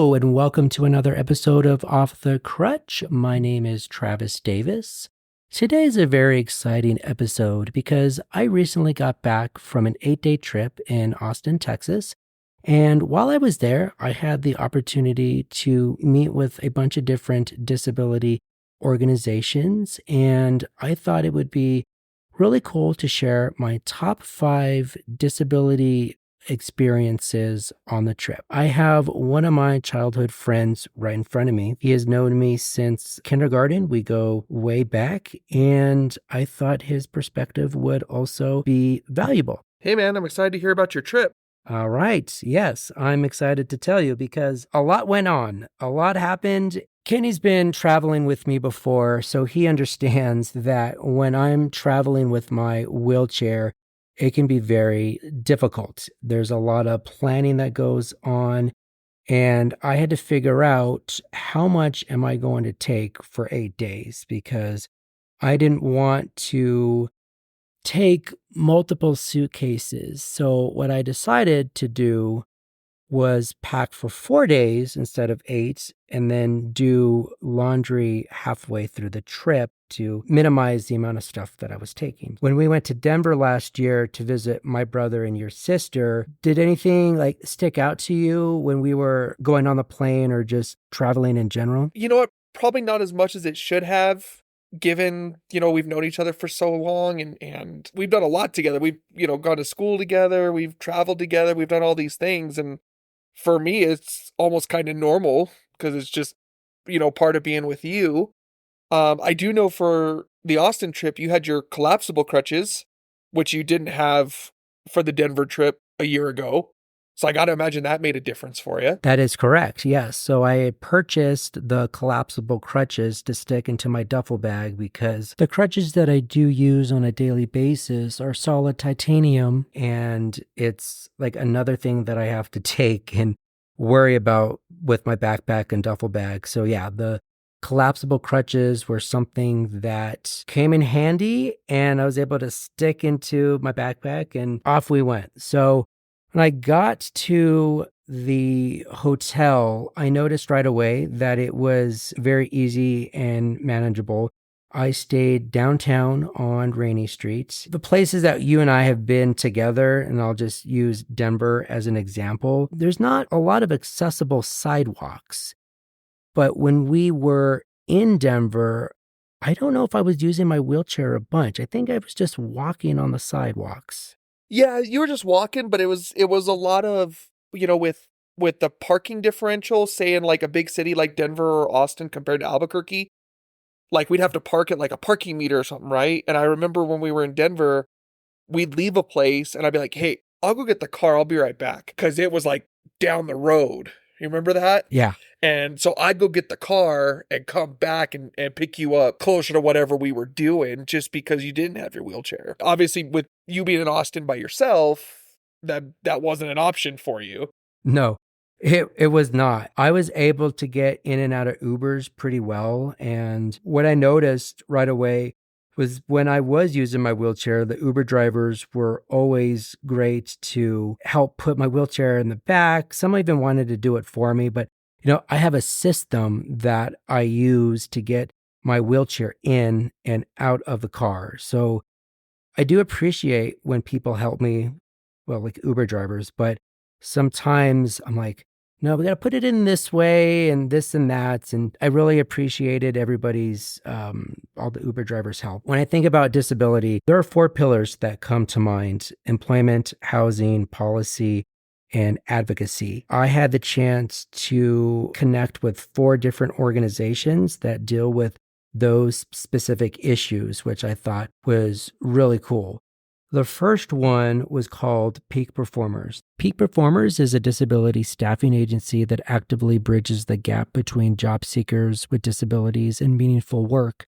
Hello, and welcome to another episode of Off the Crutch. My name is Travis Davis. Today is a very exciting episode because I recently got back from an 8-day trip in Austin, Texas. And while I was there, I had the opportunity to meet with a bunch of different disability organizations. And I thought it would be really cool to share my top 5 disability experiences on the trip. I have one of my childhood friends right in front of me. He has known me since kindergarten. We go way back, and I thought his perspective would also be valuable. Hey man, I'm excited to hear about your trip. All right. Yes, I'm excited to tell you because a lot went on. A lot happened. Kenny's been traveling with me before, so he understands that when I'm traveling with my wheelchair, it can be very difficult. There's a lot of planning that goes on, and I had to figure out how much am I going to take for 8 days because I didn't want to take multiple suitcases. So what I decided to do was pack for 4 days instead of 8 and then do laundry halfway through the trip to minimize the amount of stuff that I was taking. When we went to Denver last year to visit my brother and your sister, did anything like stick out to you when we were going on the plane or just traveling in general? You know what? Probably not as much as it should have, given, we've known each other for so long and we've done a lot together. We've, gone to school together, we've traveled together, we've done all these things. And for me, it's almost kind of normal because it's just, part of being with you. I do know for the Austin trip, you had your collapsible crutches, which you didn't have for the Denver trip a year ago. So I got to imagine that made a difference for you. That is correct, yes. So I had purchased the collapsible crutches to stick into my duffel bag because the crutches that I do use on a daily basis are solid titanium, and it's like another thing that I have to take and worry about with my backpack and duffel bag. So yeah, the collapsible crutches were something that came in handy, and I was able to stick into my backpack, and off we went. So when I got to the hotel, I noticed right away that it was very easy and manageable. I stayed downtown on Rainy Street. The places that you and I have been together, and I'll just use Denver as an example, there's not a lot of accessible sidewalks. But when we were in Denver, I don't know if I was using my wheelchair a bunch. I think I was just walking on the sidewalks. Yeah, you were just walking, but it was a lot of, with the parking differential, say in like a big city like Denver or Austin compared to Albuquerque, like we'd have to park at like a parking meter or something, right? And I remember when we were in Denver, we'd leave a place and I'd be like, hey, I'll go get the car. I'll be right back. Because it was like down the road. You remember that? Yeah. And so I'd go get the car and come back and pick you up closer to whatever we were doing just because you didn't have your wheelchair. Obviously, with you being in Austin by yourself, that wasn't an option for you. No, it was not. I was able to get in and out of Ubers pretty well. And what I noticed right away was when I was using my wheelchair, the Uber drivers were always great to help put my wheelchair in the back. Some even wanted to do it for me, but I have a system that I use to get my wheelchair in and out of the car. So I do appreciate when people help me, well, like Uber drivers, but sometimes I'm like, no, we got to put it in this way and this and that. And I really appreciated everybody's, all the Uber drivers' help. When I think about disability, there are 4 pillars that come to mind: employment, housing, policy, and advocacy. I had the chance to connect with 4 different organizations that deal with those specific issues, which I thought was really cool. The first one was called Peak Performers. Peak Performers is a disability staffing agency that actively bridges the gap between job seekers with disabilities and meaningful work.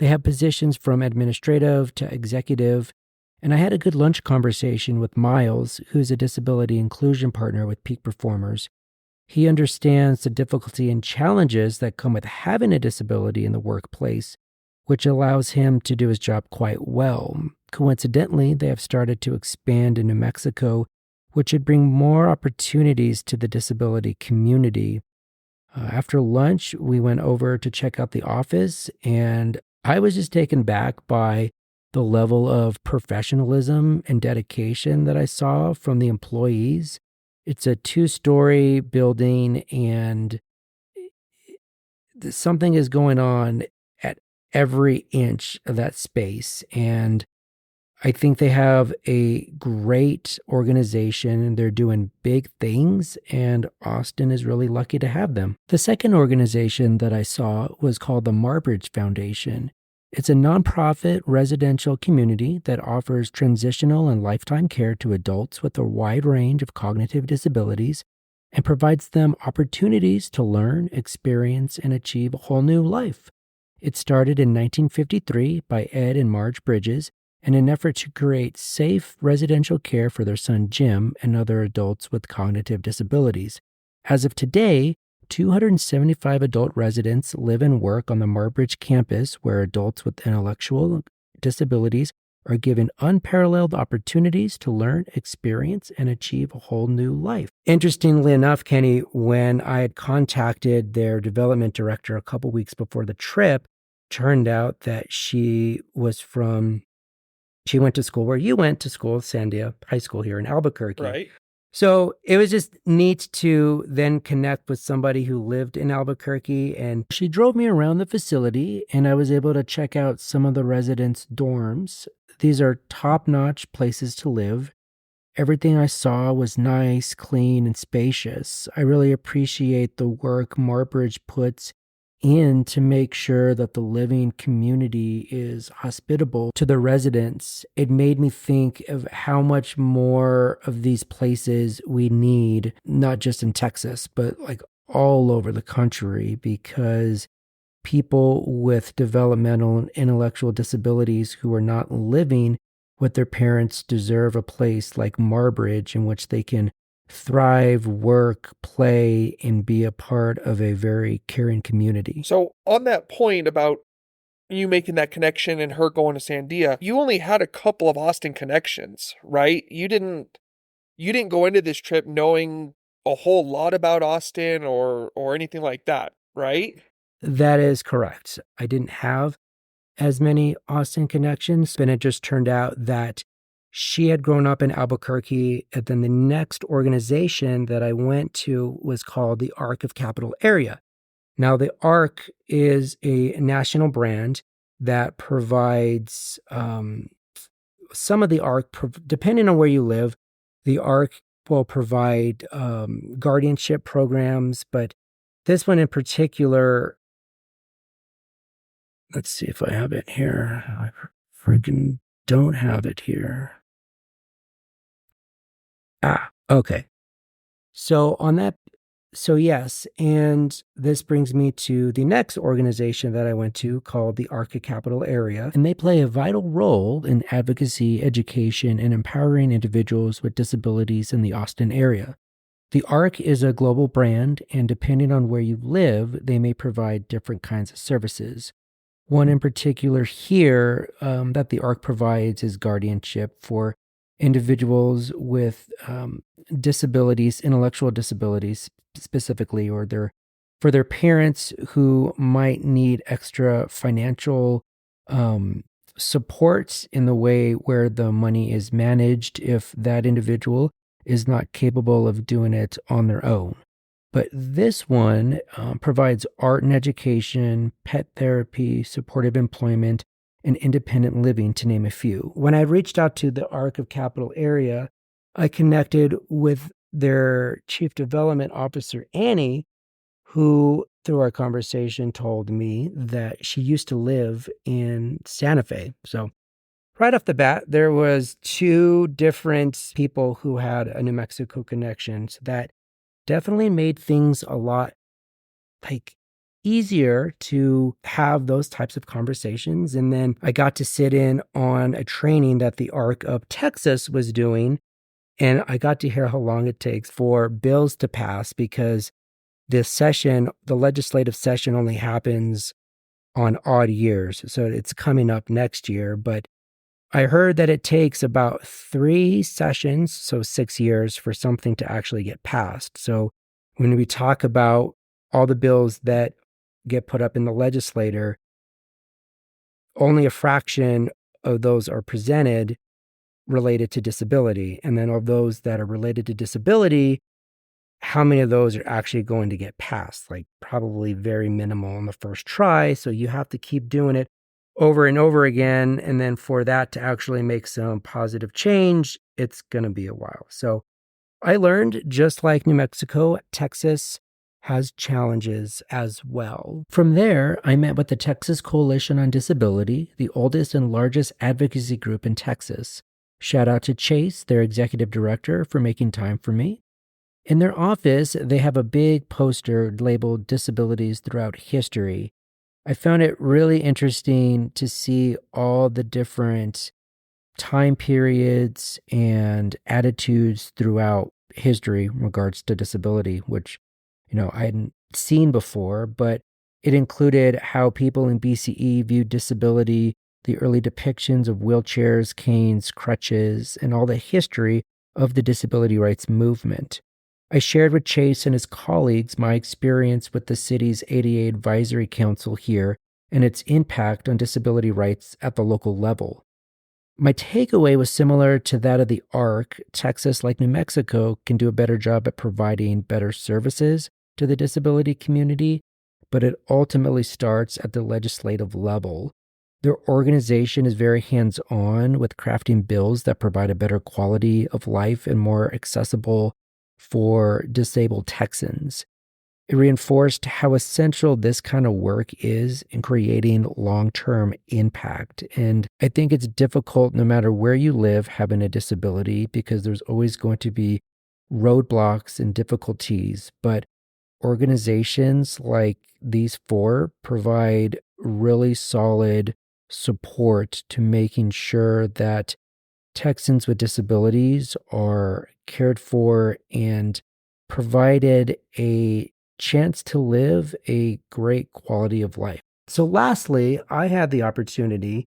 They have positions from administrative to executive, and I had a good lunch conversation with Miles, who's a disability inclusion partner with Peak Performers. He understands the difficulty and challenges that come with having a disability in the workplace, which allows him to do his job quite well. Coincidentally, they have started to expand in New Mexico, which would bring more opportunities to the disability community. After lunch, we went over to check out the office, and I was just taken back by the level of professionalism and dedication that I saw from the employees. It's a two-story building, and something is going on at every inch of that space. And I think they have a great organization and they're doing big things, and Austin is really lucky to have them. The second organization that I saw was called the Marbridge Foundation. It's a nonprofit residential community that offers transitional and lifetime care to adults with a wide range of cognitive disabilities and provides them opportunities to learn, experience, and achieve a whole new life. It started in 1953 by Ed and Marge Bridges in an effort to create safe residential care for their son Jim and other adults with cognitive disabilities. As of today, 275 adult residents live and work on the Marbridge campus, where adults with intellectual disabilities are given unparalleled opportunities to learn, experience, and achieve a whole new life. Interestingly enough, Kenny, when I had contacted their development director a couple weeks before the trip, turned out that she went to school where you went to school, Sandia High School here in Albuquerque. Right. So it was just neat to then connect with somebody who lived in Albuquerque, and she drove me around the facility, and I was able to check out some of the residents' dorms. These are top-notch places to live. Everything I saw was nice, clean, and spacious. I really appreciate the work Marbridge puts in to make sure that the living community is hospitable to the residents. It made me think of how much more of these places we need, not just in Texas, but like all over the country, because people with developmental and intellectual disabilities who are not living with their parents deserve a place like Marbridge in which they can thrive, work, play, and be a part of a very caring community. So on that point about you making that connection and her going to Sandia, you only had a couple of Austin connections, right? You didn't go into this trip knowing a whole lot about Austin or anything like that, right? That is correct. I didn't have as many Austin connections, and it just turned out that she had grown up in Albuquerque, and then the next organization that I went to was called the Arc of Capital Area. Now, the Arc is a national brand that provides some of the Arc, depending on where you live, the Arc will provide guardianship programs, but this one in particular, let's see if I have it here. I freaking don't have it here. Okay. So yes, and this brings me to the next organization that I went to called the Arca Capital Area, and they play a vital role in advocacy, education, and empowering individuals with disabilities in the Austin area. The ARC is a global brand, and depending on where you live, they may provide different kinds of services. One in particular here that the ARC provides is guardianship for individuals with disabilities, intellectual disabilities specifically, or for their parents who might need extra financial support in the way where the money is managed if that individual is not capable of doing it on their own. But this one provides art and education, pet therapy, supportive employment, and independent living, to name a few. When I reached out to the Arc of Capital Area, I connected with their chief development officer, Annie, who, through our conversation, told me that she used to live in Santa Fe. So right off the bat, there was two different people who had a New Mexico connection. So that definitely made things a lot easier to have those types of conversations. And then I got to sit in on a training that the ARC of Texas was doing. And I got to hear how long it takes for bills to pass, because the legislative session only happens on odd years. So it's coming up next year. But I heard that it takes about 3 sessions, so 6 years, for something to actually get passed. So when we talk about all the bills that get put up in the legislature, only a fraction of those are presented related to disability. And then of those that are related to disability, how many of those are actually going to get passed? Like probably very minimal on the first try. So you have to keep doing it over and over again. And then for that to actually make some positive change, it's going to be a while. So I learned, just like New Mexico, Texas has challenges as well. From there, I met with the Texas Coalition on Disability, the oldest and largest advocacy group in Texas. Shout out to Chase, their executive director, for making time for me. In their office, they have a big poster labeled Disabilities Throughout History. I found it really interesting to see all the different time periods and attitudes throughout history in regards to disability, which, I hadn't seen before, but it included how people in BCE viewed disability, the early depictions of wheelchairs, canes, crutches, and all the history of the disability rights movement. I shared with Chase and his colleagues my experience with the city's ADA Advisory Council here and its impact on disability rights at the local level. My takeaway was similar to that of the ARC. Texas, like New Mexico, can do a better job at providing better services to the disability community, but it ultimately starts at the legislative level. Their organization is very hands-on with crafting bills that provide a better quality of life and more accessible for disabled Texans. It reinforced how essential this kind of work is in creating long-term impact. And I think it's difficult no matter where you live having a disability because there's always going to be roadblocks and difficulties. But organizations like these four provide really solid support to making sure that Texans with disabilities are cared for and provided a chance to live a great quality of life. So lastly, I had the opportunity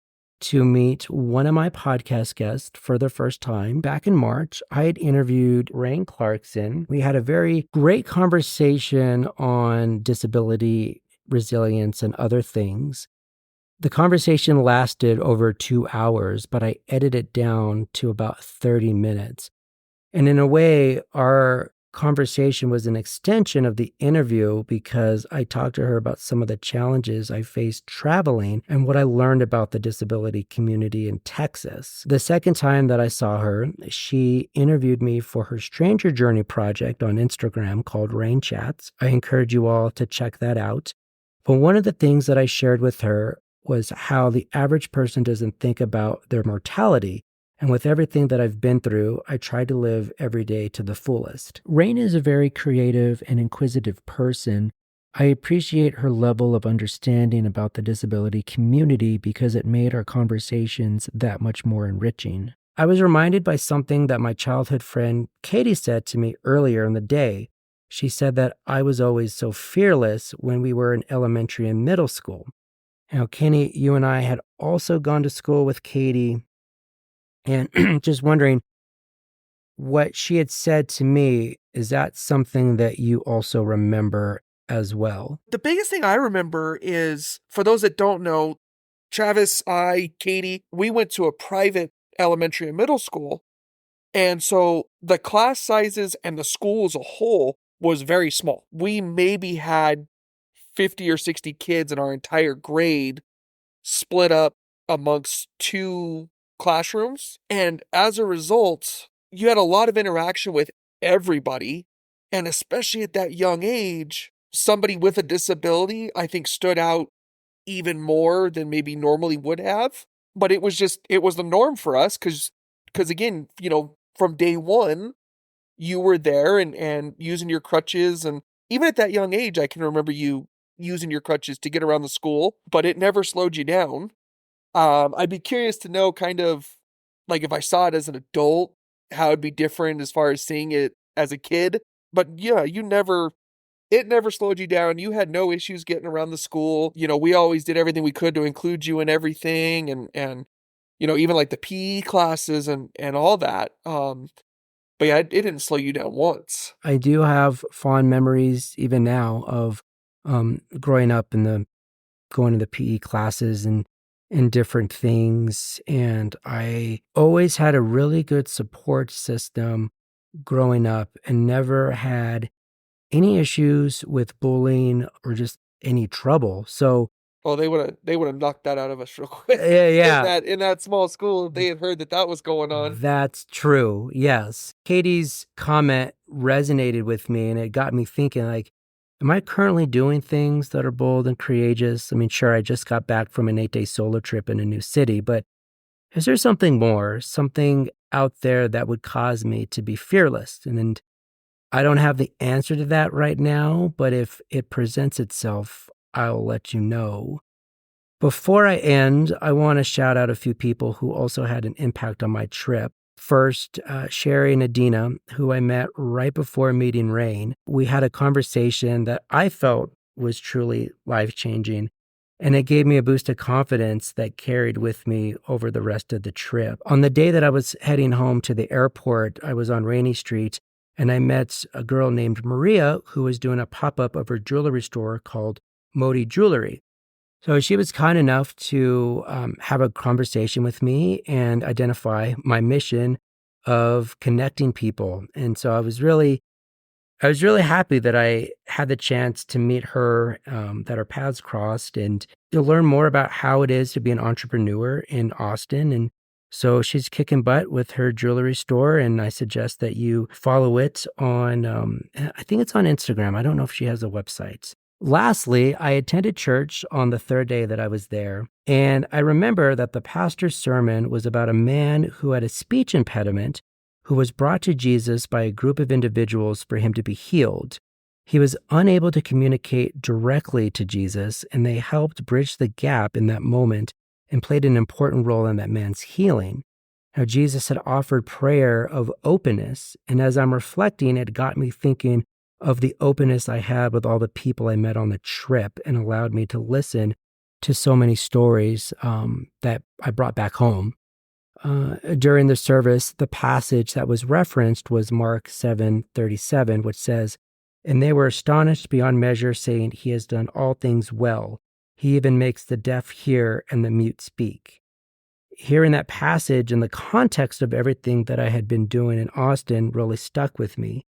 to meet one of my podcast guests for the first time. Back in March, I had interviewed Rain Clarkson. We had a very great conversation on disability, resilience, and other things. The conversation lasted over 2 hours, but I edited it down to about 30 minutes. And in a way, our conversation was an extension of the interview because I talked to her about some of the challenges I faced traveling and what I learned about the disability community in Texas. The second time that I saw her, she interviewed me for her Stranger Journey project on Instagram called Rain Chats. I encourage you all to check that out. But one of the things that I shared with her was how the average person doesn't think about their mortality. And with everything that I've been through, I try to live every day to the fullest. Rain is a very creative and inquisitive person. I appreciate her level of understanding about the disability community because it made our conversations that much more enriching. I was reminded by something that my childhood friend Katie said to me earlier in the day. She said that I was always so fearless when we were in elementary and middle school. Now, Kenny, you and I had also gone to school with Katie. And just wondering what she had said to me, is that something that you also remember as well? The biggest thing I remember is, for those that don't know, Travis, I, Katie, we went to a private elementary and middle school. And so the class sizes and the school as a whole was very small. We maybe had 50 or 60 kids in our entire grade split up amongst two classrooms. And as a result, you had a lot of interaction with everybody. And especially at that young age, somebody with a disability, I think, stood out even more than maybe normally would have. But it was the norm for us because again, from day one, you were there and using your crutches. And even at that young age, I can remember you using your crutches to get around the school, but it never slowed you down. I'd be curious to know kind of like if I saw it as an adult, how it'd be different as far as seeing it as a kid. But yeah, it never slowed you down. You had no issues getting around the school. We always did everything we could to include you in everything and even like the PE classes and all that. But yeah, it didn't slow you down once. I do have fond memories even now of growing up going to the PE classes and different things. And I always had a really good support system growing up and never had any issues with bullying or just any trouble. So, Oh, they would have knocked that out of us real quick yeah, in yeah, that small school if they had heard that that was going on. that's true. Yes. Katie's comment resonated with me and it got me thinking like, am I currently doing things that are bold and courageous? I mean, sure, I just got back from an 8-day solo trip in a new city, but is there something more, something out there that would cause me to be fearless? And I don't have the answer to that right now, but if it presents itself, I'll let you know. Before I end, I want to shout out a few people who also had an impact on my trip. First, Sherry and Adina, who I met right before meeting Rain. We had a conversation that I felt was truly life changing, and it gave me a boost of confidence that carried with me over the rest of the trip. On the day that I was heading home to the airport, I was on Rainy Street, and I met a girl named Maria who was doing a pop up of her jewelry store called Modi Jewelry. So she was kind enough to have a conversation with me and identify my mission of connecting people. And so I was really happy that I had the chance to meet her, that our paths crossed, and to learn more about how it is to be an entrepreneur in Austin. And so she's kicking butt with her jewelry store, and I suggest that you follow it on, I think it's on Instagram. I don't know if she has a website. Lastly, I attended church on the third day that I was there, and I remember that the pastor's sermon was about a man who had a speech impediment who was brought to Jesus by a group of individuals for him to be healed. He was unable to communicate directly to Jesus, and they helped bridge the gap in that moment and played an important role in that man's healing. Now, Jesus had offered prayer of openness, and as I'm reflecting, it got me thinking of the openness I had with all the people I met on the trip and allowed me to listen to so many stories that I brought back home. During the service, the passage that was referenced was Mark 7:37, which says, "And they were astonished beyond measure, saying, 'He has done all things well. He even makes the deaf hear and the mute speak.'" Hearing that passage in the context of everything that I had been doing in Austin really stuck with me.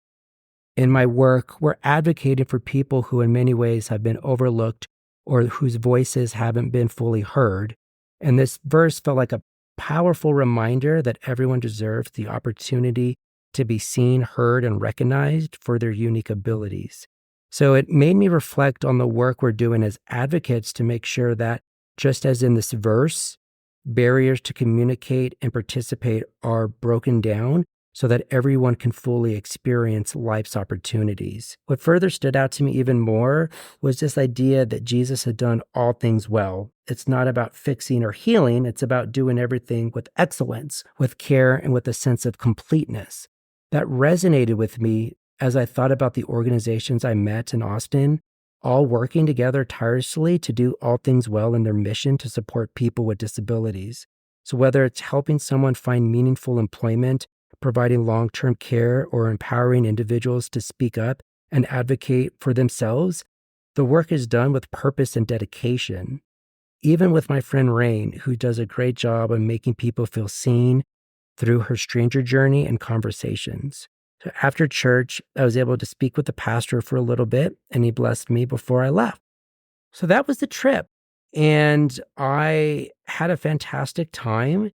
In my work, we're advocating for people who in many ways have been overlooked or whose voices haven't been fully heard. And this verse felt like a powerful reminder that everyone deserves the opportunity to be seen, heard, and recognized for their unique abilities. So it made me reflect on the work we're doing as advocates to make sure that, just as in this verse, barriers to communicate and participate are broken down so that everyone can fully experience life's opportunities. What further stood out to me even more was this idea that Jesus had done all things well. It's not about fixing or healing, it's about doing everything with excellence, with care, and with a sense of completeness. That resonated with me as I thought about the organizations I met in Austin, all working together tirelessly to do all things well in their mission to support people with disabilities. So whether it's helping someone find meaningful employment, providing long-term care, or empowering individuals to speak up and advocate for themselves, the work is done with purpose and dedication. Even with my friend Rain, who does a great job of making people feel seen through her stranger journey and conversations. So after church, I was able to speak with the pastor for a little bit, and he blessed me before I left. So that was the trip. And I had a fantastic time.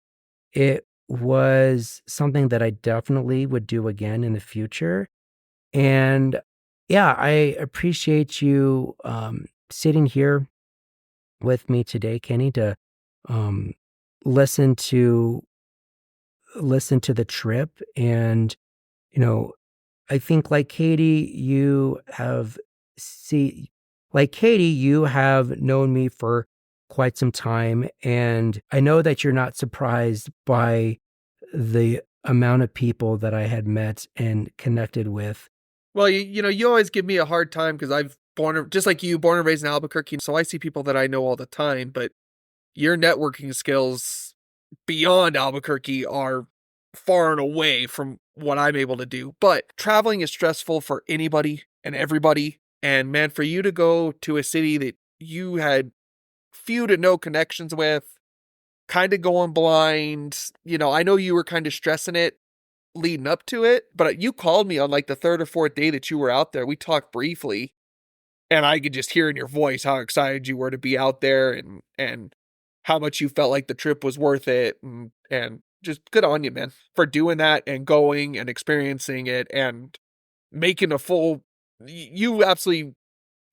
It was something that I definitely would do again in the future. And yeah, I appreciate you sitting here with me today, Kenny, to um, listen to the trip. And you know, I think see, like Katie, you have known me for quite some time, and I know that you're not surprised by the amount of people that I had met and connected with. Well, you always give me a hard time because just like you, born and raised in Albuquerque, so I see people that I know all the time, but your networking skills beyond Albuquerque are far and away from what I'm able to do. But traveling is stressful for anybody and everybody. And man, for you to go to a city that you had few to no connections with, kind of going blind, I know you were kind of stressing it leading up to it, but you called me on like the third or fourth day that you were out there. We talked briefly, and I could just hear in your voice how excited you were to be out there, and how much you felt like the trip was worth it, and just good on you, man, for doing that and going and experiencing it and making a full. You absolutely,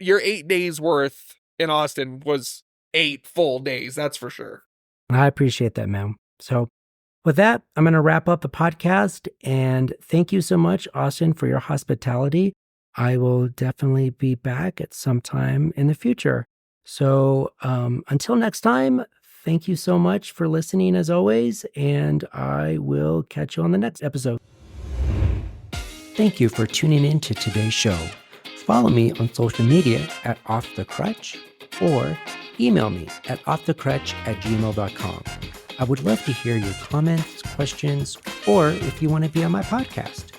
your 8 days worth in Austin was 8 full days. That's for sure. I appreciate that, man. So with that, I'm going to wrap up the podcast, and thank you so much, Austin, for your hospitality. I will definitely be back at some time in the future. So until next time, thank you so much for listening as always, and I will catch you on the next episode. Thank you for tuning in to today's show. Follow me on social media at Off the Crutch, or email me at offthecrutch@gmail.com. I would love to hear your comments, questions, or if you want to be on my podcast.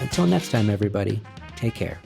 Until next time, everybody, take care.